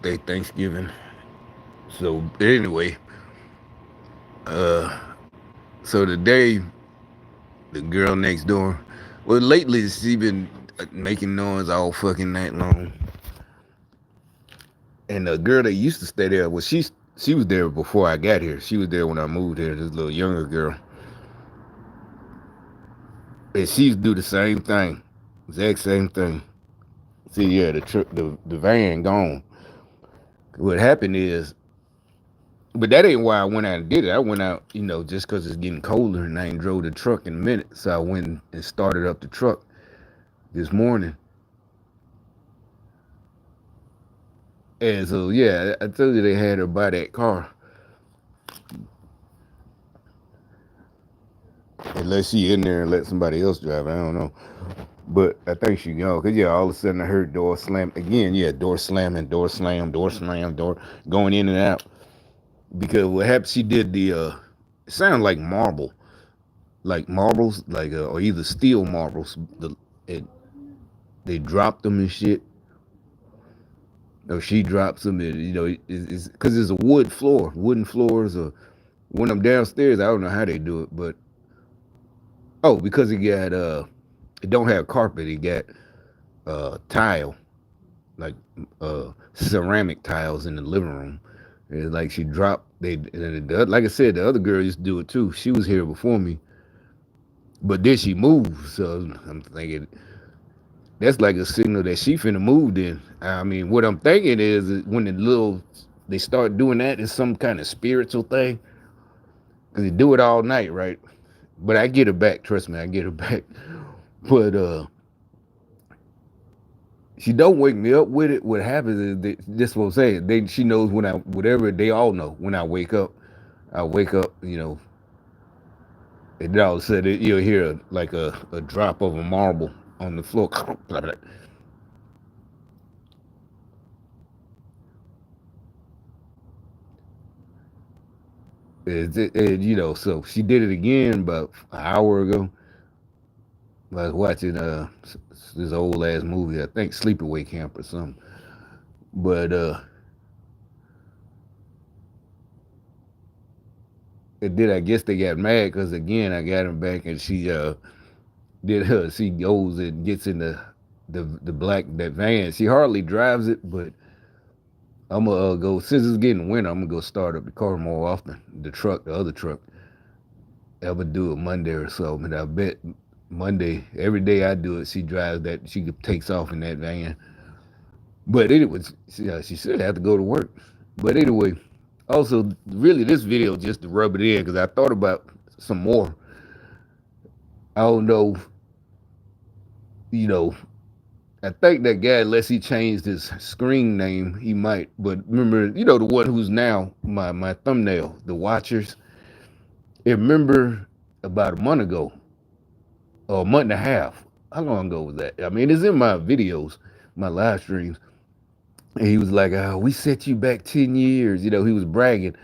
birthday, Thanksgiving. So anyway, uh, so today the girl next door, well, lately she been making noise all fucking night long, and the girl that used to stay there, well, she was there before I got here. She was there when I moved here. This little younger girl, and she used to do the same thing, exact same thing. See, yeah, the van gone. What happened is, but that ain't why I went out and did it. I went out, just because it's getting colder and I ain't drove the truck in a minute. So I went and started up the truck this morning. And so, yeah, I told you they had her buy that car. Unless she in there and let somebody else drive it. I don't know. But I think she gone. Because, yeah, all of a sudden I heard door slam. Again, yeah, door slamming, door slam, door slam, door going in and out. Because what happened, she did it sounded like marbles, or either steel marbles. It, they dropped them and shit. Or she drops them, it's because it's a wooden floors, or when I'm downstairs, I don't know how they do it, but because it don't have carpet, it got tile, like ceramic tiles in the living room. And like she dropped, like I said, the other girl used to do it too. She was here before me, but then she moved, so I'm thinking that's like a signal that she finna move. Then I mean, what I'm thinking is when they start doing that, it's some kind of spiritual thing, because they do it all night, right? But I get her back. Trust me, I get her back. But she don't wake me up with it. What happens is this what I'm saying. She knows when whatever they all know when I wake up. I wake up, and then all of a sudden you'll hear like a drop of a marble on the floor. So she did it again about an hour ago. I was watching this old ass movie, I think Sleepaway Camp or something. But and then I guess they got mad because again I got him back, and she goes and gets in the black that van. She hardly drives it, but I'm gonna go, since it's getting winter, I'm gonna go start up the car more often. The other truck. I'm gonna do it Monday or so, but I bet Monday, every day I do it, she drives that, she takes off in that van. But anyway, she should have to go to work. But anyway, also, really, this video just to rub it in, because I thought about some more. I don't know, you know, I think that guy, unless he changed his screen name, he might. But remember, the one who's now my thumbnail, the Watchers. I remember about a month ago, or a month and a half. How long ago was that? I mean, it's in my videos, my live streams. And he was like, "We set you back 10 years." He was bragging,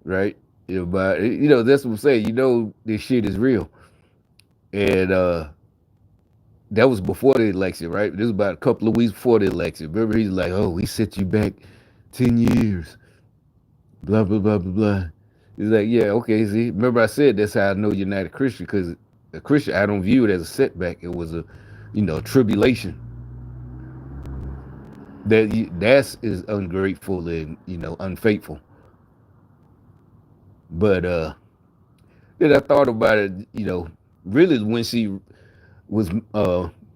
right? But that's what I'm saying. This shit is real, and that was before the election, right? This was about a couple of weeks before the election. Remember, he's like, "Oh, we set you back 10 years." Blah blah blah blah blah. He's like, "Yeah, okay." See, remember I said that's how I know you're not a Christian, because a Christian, I don't view it as a setback. It was a tribulation. That's is ungrateful and unfaithful. But then I thought about it. Really when she was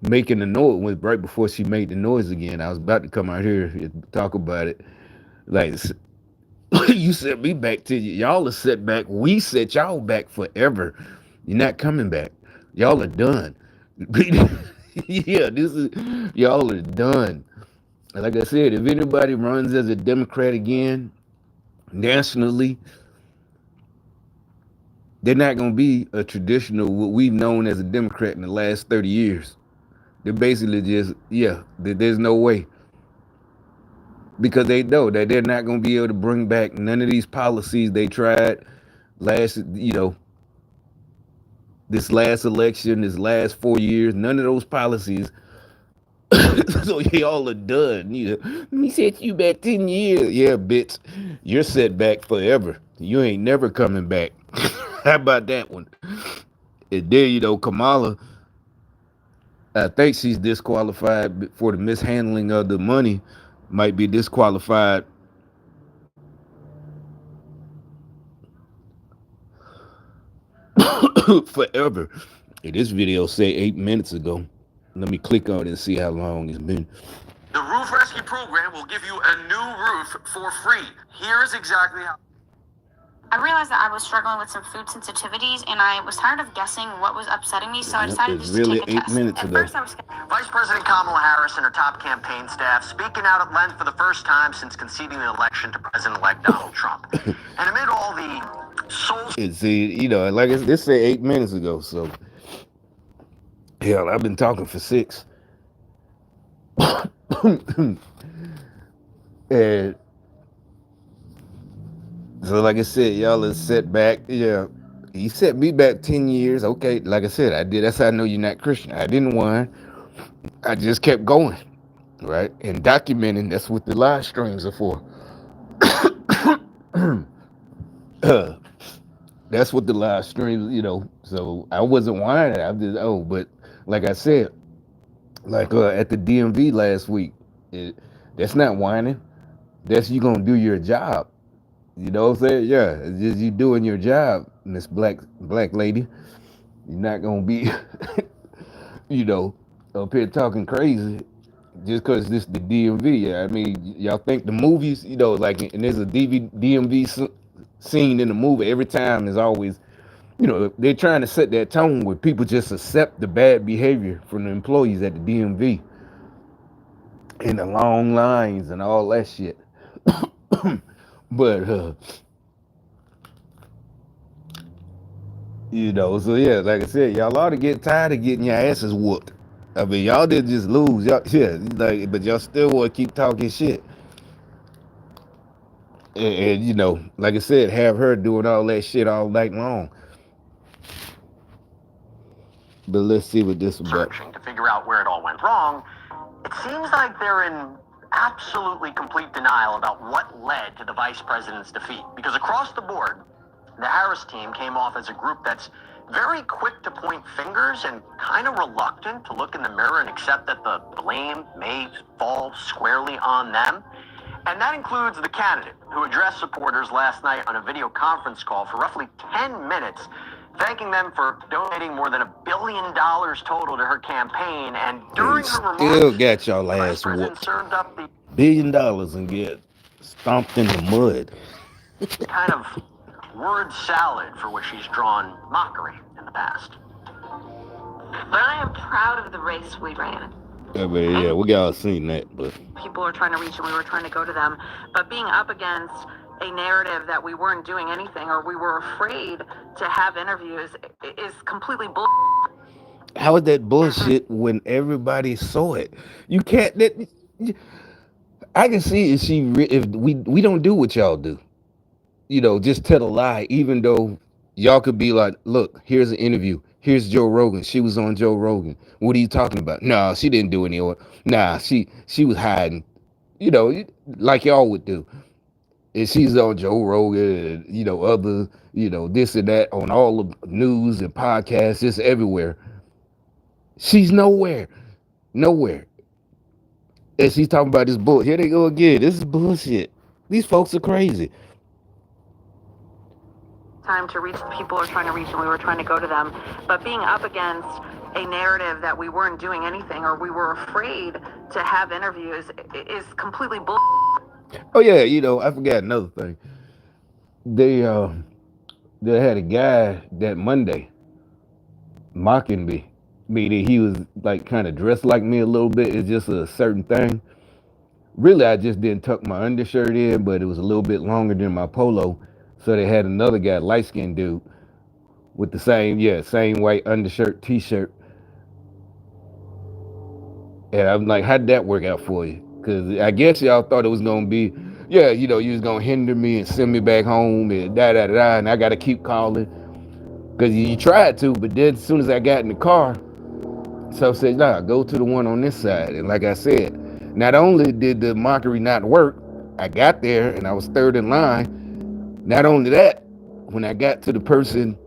making the noise, right before she made the noise again, I was about to come out here and talk about it. Like, you set me back to you. Y'all are set back. We set y'all back forever. You're not coming back. Y'all are done. Yeah, this is y'all are done. Like I said, if anybody runs as a Democrat again nationally, they're not going to be a traditional what we've known as a Democrat in the last 30 years. They're basically just, yeah, there's no way, because they know that they're not going to be able to bring back none of these policies they tried last, this last election, this last 4 years. None of those policies So y'all are done. Let me set you back 10 years. Yeah, bitch. You're set back forever. You ain't never coming back. How about that one? And there, Kamala, I think she's disqualified for the mishandling of the money, might be disqualified forever. And this video say 8 minutes ago. Let me click on it and see how long it's been. The Roof Rescue Program will give you a new roof for free. Here's exactly how. I realized that I was struggling with some food sensitivities, and I was tired of guessing what was upsetting me, so I decided just to take a test. 8 minutes ago. First, I was Vice President Kamala Harris and her top campaign staff speaking out at length for the first time since conceding the election to President-elect Donald Trump. And amid all the soul... See, like this said 8 minutes ago, so hell, I've been talking for 6. And so, like I said, y'all are set back. Yeah, he set me back 10 years. Okay, like I said, I did. That's how I know you're not Christian. I didn't whine. I just kept going, right? And documenting. That's what the live streams are for. That's what the live streams, So I wasn't whining. I'm just, but like I said, like at the DMV last week, that's not whining. That's you gonna do your job. You know what I'm saying? Yeah, it's just you doing your job, Miss Black lady. You're not gonna be, up here talking crazy just because this the DMV. Yeah, I mean, y'all think the movies, like, and there's a DMV scene in the movie. Every time is always, they're trying to set that tone where people just accept the bad behavior from the employees at the DMV and the long lines and all that shit. But so yeah, like I said, y'all ought to get tired of getting your asses whooped. I mean, y'all didn't just lose, y'all, yeah, like, but y'all still want to keep talking shit. And like I said, have her doing all that shit all night long. But let's see what this is about. Searching to figure out where it all went wrong, it seems like they're in absolutely complete denial about what led to the vice president's defeat. Because across the board, the Harris team came off as a group that's very quick to point fingers and kind of reluctant to look in the mirror and accept that the blame may fall squarely on them. And that includes the candidate who addressed supporters last night on a video conference call for roughly 10 minutes, thanking them for donating more than $1 billion total to her campaign. And during her remarks, still got y'all ass whooped. Served up the $1 billion and get stomped in the mud. Kind of word salad for which she's drawn mockery in the past. But I am proud of the race we ran. Yeah, but yeah, we all seen that, but people were trying to reach and we were trying to go to them. But being up against a narrative that we weren't doing anything or we were afraid to have interviews is completely bull. How is that bullshit when everybody saw it? You can't. I can see if we don't do what y'all do. Just tell a lie, even though y'all could be like, look, here's an interview. Here's Joe Rogan. She was on Joe Rogan. What are you talking about? No, she didn't do any. Nah, she was hiding. Like y'all would do. And she's on Joe Rogan and, other, this and that on all the news and podcasts, just everywhere. She's nowhere. Nowhere. And she's talking about this bull. Here they go again. This is bullshit. These folks are crazy. Time to reach the people we're trying to reach and we were trying to go to them. But being up against a narrative that we weren't doing anything or we were afraid to have interviews is completely bull. Oh yeah, I forgot another thing. They had a guy that Monday mocking me, meaning he was like kind of dressed like me a little bit. It's just a certain thing. Really, I just didn't tuck my undershirt in, but it was a little bit longer than my polo. So they had another guy, light-skinned dude, with the same white undershirt, t-shirt. And I'm like, how'd that work out for you? Because I guess y'all thought it was going to be, you was going to hinder me and send me back home and da-da-da-da, and I got to keep calling. Because you tried to, but then as soon as I got in the car, So I said, nah, go to the one on this side. And like I said, not only did the mockery not work, I got there and I was third in line. Not only that, when I got to the person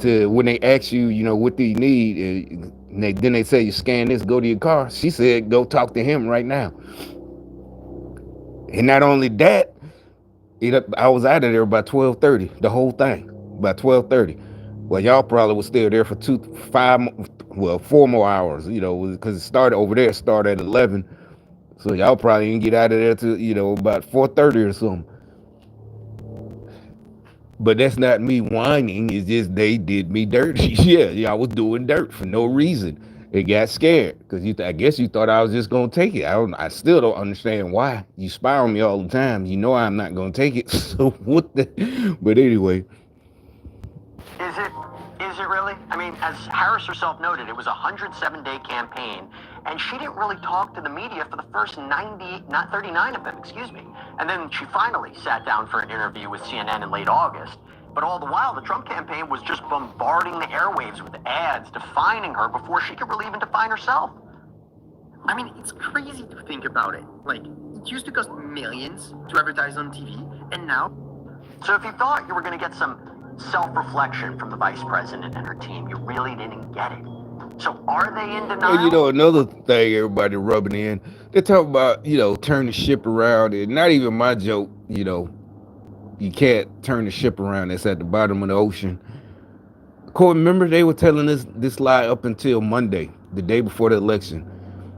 to when they ask you, what do you need, and then they say you scan this, go to your car. She said, go talk to him right now. And not only that, I was out of there by 12:30, the whole thing, by 12:30. Well, y'all probably was still there for 4 more hours, because it started over there, started at 11. So y'all probably didn't get out of there till, about 4:30 or something. But that's not me whining. It's just they did me dirty. Yeah, I was doing dirt for no reason. It got scared because I guess you thought I was just gonna take it. I still don't understand why you spy on me all the time. You know I'm not gonna take it. So what the? But anyway, Is it? Is it really? I mean, as Harris herself noted, it was a 107-day campaign, and she didn't really talk to the media for the first 39 of them, excuse me. And then she finally sat down for an interview with CNN in late August. But all the while, the Trump campaign was just bombarding the airwaves with ads defining her before she could really even define herself. I mean, it's crazy to think about it. Like, it used to cost millions to advertise on TV, and now... So if you thought you were going to get some self-reflection from the vice president and her team, you really didn't get it. So are they in denial? and another thing everybody rubbing in, they talk about, turn the ship around. And not even my joke, you can't turn the ship around. It's at the bottom of the ocean. Corey, remember they were telling us this lie up until Monday, the day before the election.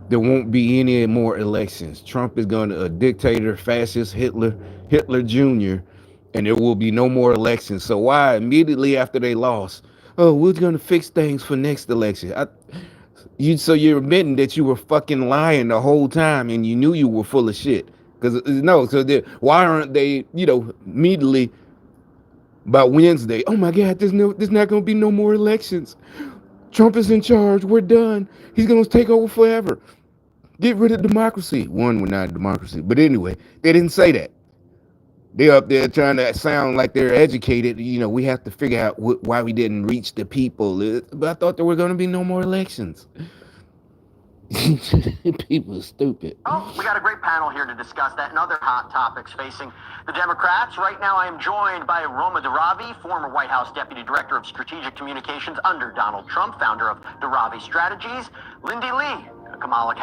There won't be any more elections. Trump is going to a dictator, fascist, Hitler Jr., and there will be no more elections. So why immediately after they lost, oh, we're going to fix things for next election? So you're admitting that you were fucking lying the whole time and you knew you were full of shit. Why aren't they, immediately by Wednesday, oh my God, there's not going to be no more elections. Trump is in charge. We're done. He's going to take over forever. Get rid of democracy. One, we're not a democracy. But anyway, they didn't say that. They're up there trying to sound like they're educated. We have to figure out why we didn't reach the people. But I thought there were going to be no more elections. People are stupid. Oh, we got a great panel here to discuss that and other hot topics facing the Democrats. Right now, I am joined by Roma Daravi, former White House Deputy Director of Strategic Communications under Donald Trump, founder of Daravi Strategies, Lindy Lee, Kamala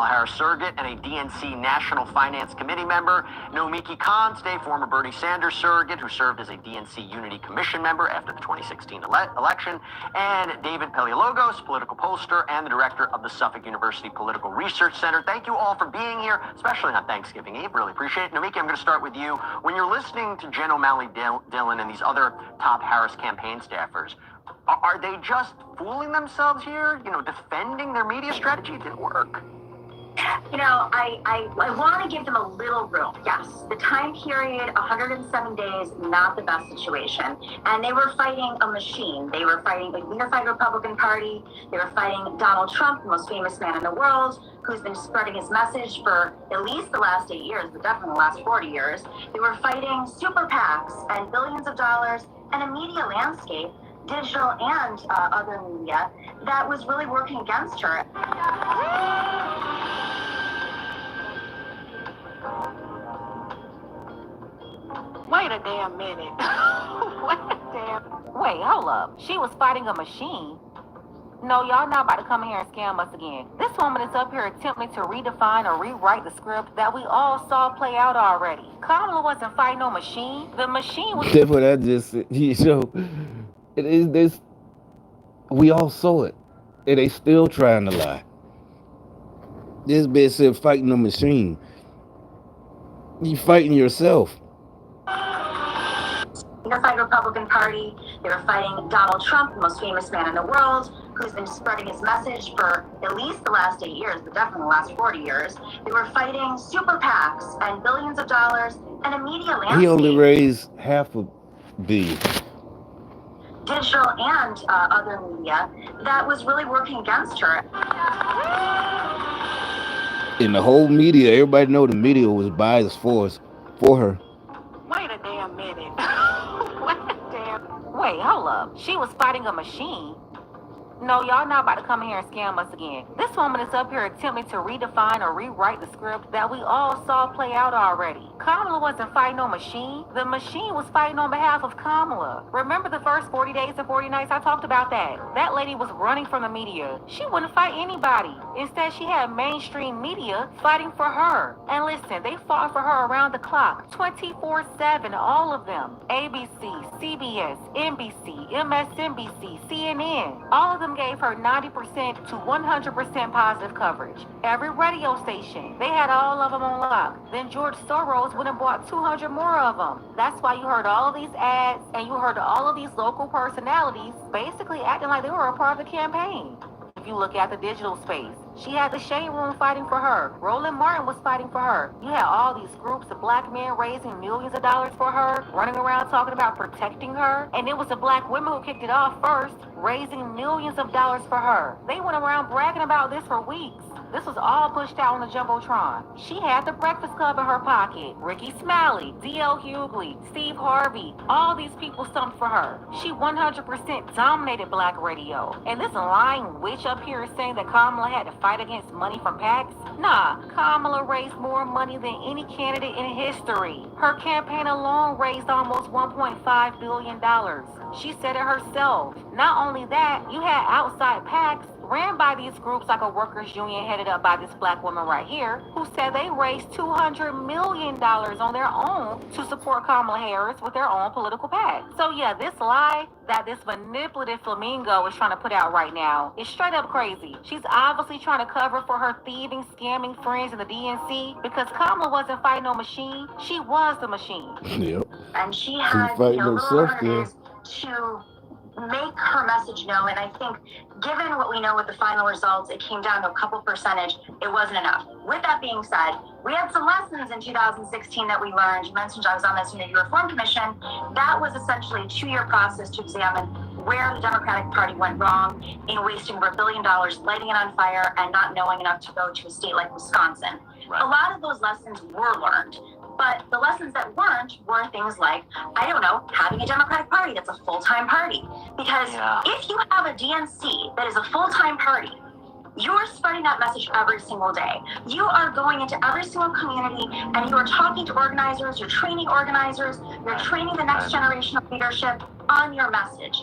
Harris surrogate and a DNC National Finance Committee member, Nomiki Konste, former Bernie Sanders surrogate who served as a DNC Unity Commission member after the 2016 election, and David Paleologos, political pollster and the director of the Suffolk University Political Research Center. Thank you all for being here, especially on Thanksgiving Eve. Really appreciate it. Nomiki, I'm going to start with you. When you're listening to Jen O'Malley Dillon and these other top Harris campaign staffers, are they just fooling themselves here? Defending their media strategy? It didn't work. I want to give them a little room. Yes, the time period, 107 days, not the best situation. And they were fighting a machine. They were fighting the unified Republican Party. They were fighting Donald Trump, the most famous man in the world, who's been spreading his message for at least the last 8 years, but definitely the last 40 years. They were fighting super PACs and billions of dollars and a media landscape, digital and other media, that was really working against her. Wait a damn minute. Wait, hold up. She was fighting a machine. No, y'all not about to come here and scam us again. This woman is up here attempting to redefine or rewrite the script that we all saw play out already. Kamala wasn't fighting no machine. The machine was... That's what I just said. It is this. We all saw it. And they still trying to lie. This bitch said fighting a machine. You fighting yourself. Unified Republican Party. They were fighting Donald Trump, the most famous man in the world, who's been spreading his message for at least the last 8 years, but definitely the last 40 years. They were fighting super PACs and billions of dollars and a media landscape. He only raised $500 million. Digital and other media that was really working against her. In the whole media, everybody know the media was biased for her. Wait a damn minute. Wait, hold up. She was fighting a machine. No, y'all not about to come here and scam us again. This woman is up here attempting to redefine or rewrite the script that we all saw play out already. Kamala wasn't fighting no machine. The machine was fighting on behalf of Kamala. Remember the first 40 days and 40 nights? I talked about that. That lady was running from the media. She wouldn't fight anybody. Instead, she had mainstream media fighting for her. And listen, they fought for her around the clock, 24/7, all of them. ABC, CBS, NBC, MSNBC, CNN. All of them gave her 90% to 100% positive coverage. Every radio station, they had all of them on lock. Then George Soros went and bought 200 more of them. That's why you heard all of these ads and you heard all of these local personalities basically acting like they were a part of the campaign. If you look at the digital space, she had the Shade Room fighting for her. Roland Martin was fighting for her. You had all these groups of black men raising millions of dollars for her, running around talking about protecting her. And it was the black women who kicked it off first, raising millions of dollars for her. They went around bragging about this for weeks. This was all pushed out on the Jumbotron. She had the Breakfast Club in her pocket. Ricky Smiley, D.L. Hughley, Steve Harvey, all these people stumped for her. She 100% dominated black radio. And this lying witch up here is saying that Kamala had to fight against money from PACs? Nah, Kamala raised more money than any candidate in history. Her campaign alone raised almost $1.5 billion. She said it herself. Not only that, you had outside PACs ran by these groups like a workers' union headed up by this black woman right here, who said they raised $200 million on their own to support Kamala Harris with their own political PAC. So yeah, this lie that this manipulative flamingo is trying to put out right now is straight up crazy. She's obviously trying to cover for her thieving, scamming friends in the DNC because Kamala wasn't fighting no machine. She was the machine. Yep. And she had little days to make her message known. And I think given what we know with the final results, it came down to a couple percentage. It wasn't enough. With that being said, we had some lessons in 2016 that we learned. You mentioned I was on this Unity Reform Commission. That was essentially a 2-year process to examine where the Democratic Party went wrong in wasting over $1 billion, lighting it on fire, and not knowing enough to go to a state like Wisconsin. Right. A lot of those lessons were learned. But the lessons that weren't were things like, I don't know, having a Democratic Party that's a full-time party. Because if you have a DNC that is a full-time party, you're spreading that message every single day. You are going into every single community and you are talking to organizers, you're training organizers, you're training the next generation of leadership on your message.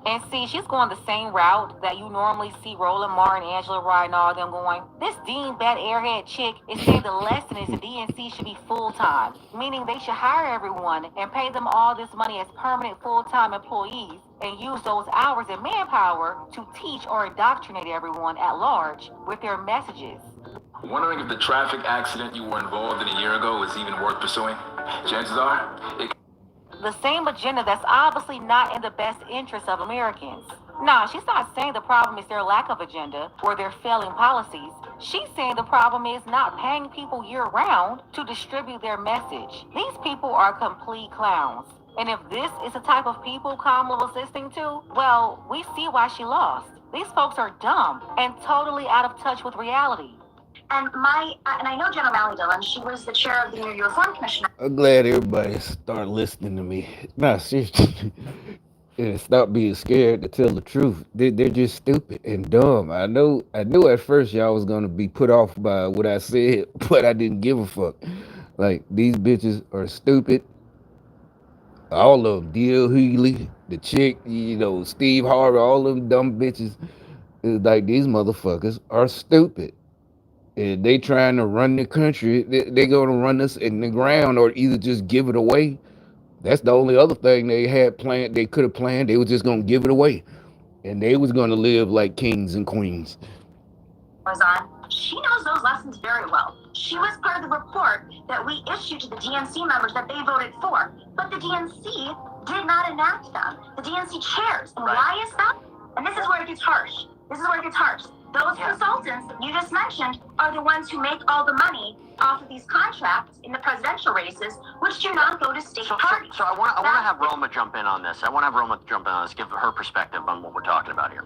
And see, she's going the same route that you normally see Roland Martin, Angela Rye, and all them going. This Dean Bat Airhead chick is saying the lesson is the DNC should be full-time, meaning they should hire everyone and pay them all this money as permanent full-time employees and use those hours and manpower to teach or indoctrinate everyone at large with their messages. Wondering if the traffic accident you were involved in a year ago is even worth pursuing? Chances are, the same agenda that's obviously not in the best interest of Americans. Nah, she's not saying the problem is their lack of agenda or their failing policies. She's saying the problem is not paying people year-round to distribute their message. These people are complete clowns. And if this is the type of people Kamala was listening to, well, we see why she lost. These folks are dumb and totally out of touch with reality. And I know Jen O'Malley Dillon, she was the chair of the Unity Reform Commission. I'm glad everybody started listening to me. Nah, seriously. And stop being scared to tell the truth. They're just stupid and dumb. I knew at first y'all was gonna be put off by what I said, but I didn't give a fuck. Like, these bitches are stupid. All of them, D.L. Hughley, the chick, Steve Harvey, all them dumb bitches. It's like, these motherfuckers are stupid. And they trying to run the country. They're going to run us in the ground or either just give it away. That's the only other thing they had planned. They could have planned. They were just going to give it away. And they was going to live like kings and queens. She knows those lessons very well. She was part of the report that we issued to the DNC members that they voted for. But the DNC did not enact them. The DNC chairs. And why is that? And this is where it gets harsh. Those consultants that you just mentioned are the ones who make all the money off of these contracts in the presidential races, which do not go to state parties. So I want to have Roma jump in on this. Give her perspective on what we're talking about here.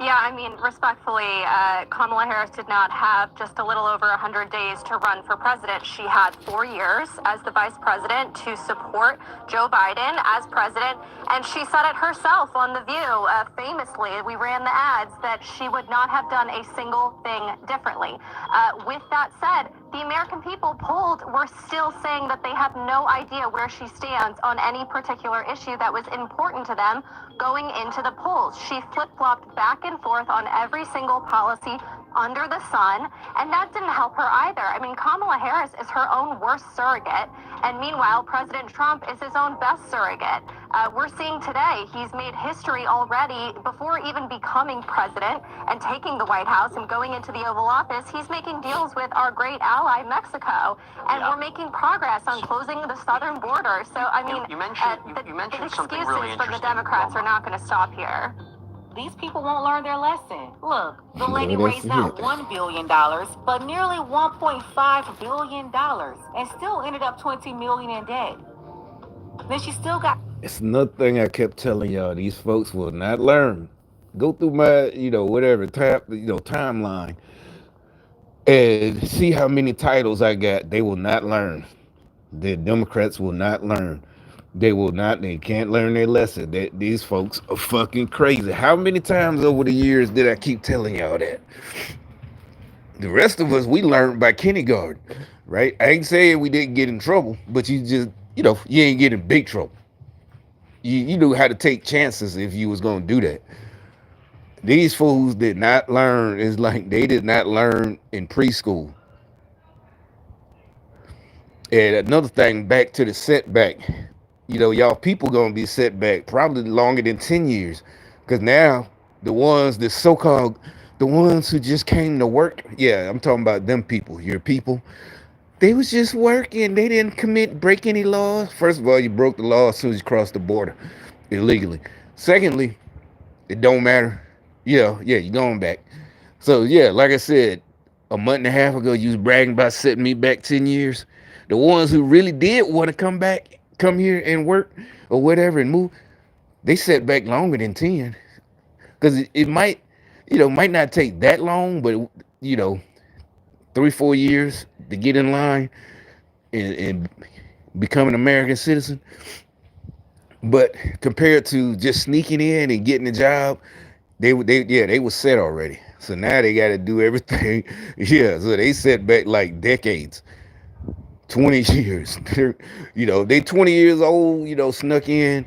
Yeah, I mean, respectfully, Kamala Harris did not have just a little over 100 days to run for president. She had 4 years as the vice president to support Joe Biden as president, and she said it herself on The View, famously, we ran the ads, that she would not have done a single thing differently. With that said, the American people polled were still saying that they have no idea where she stands on any particular issue that was important to them going into the polls. She flip-flopped back and forth on every single policy under the sun, and that didn't help her either. I mean, Kamala Harris is her own worst surrogate, and meanwhile, President Trump is his own best surrogate. We're seeing today he's made history already before even becoming president and taking the White House and going into the Oval Office. He's making deals with our great ally, Mexico, and we're making progress on closing the southern border. So, I mean, you mentioned something really excuses from the interesting. Democrats are not going to stop here. These people won't learn their lesson. Look, the lady that's raised not it. $1 billion, but nearly $1.5 billion, and still ended up $20 million in debt. Then she still got. It's another thing I kept telling y'all. These folks will not learn. Go through my, whatever timeline, and see how many titles I got. They will not learn. The Democrats will not learn. They will not. They can't learn their lesson. These folks are fucking crazy. How many times over the years did I keep telling y'all that? The rest of us, we learned by kindergarten, right? I ain't saying we didn't get in trouble, but you just, you ain't get in big trouble. You knew how to take chances if you was gonna do that. These fools did not learn. It's like they did not learn in preschool. And another thing, back to the setback. Y'all people gonna be set back probably longer than 10 years. Because now the ones who just came to work, yeah, I'm talking about them people, your people. They was just working. They didn't break any laws. First of all, you broke the law as soon as you crossed the border illegally. Secondly, it don't matter. Yeah, you're going back. So yeah, like I said, a month and a half ago, you was bragging about setting me back 10 years. The ones who really did want to come here and work or whatever and move, they set back longer than 10. Because it might not take that long, but 3-4 years to get in line and become an American citizen. But compared to just sneaking in and getting a job, they were set already. So now they got to do everything. Yeah, so they set back like decades, 20 years. They 20 years old, snuck in,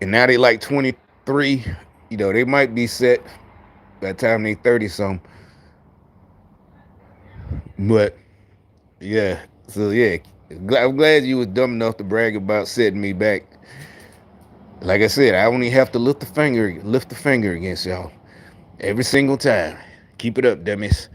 and now they like 23. They might be set by the time they 30 something. But yeah, so yeah, I'm glad you was dumb enough to brag about setting me back. Like I said, I only have to lift the finger against y'all every single time. Keep it up, dummies.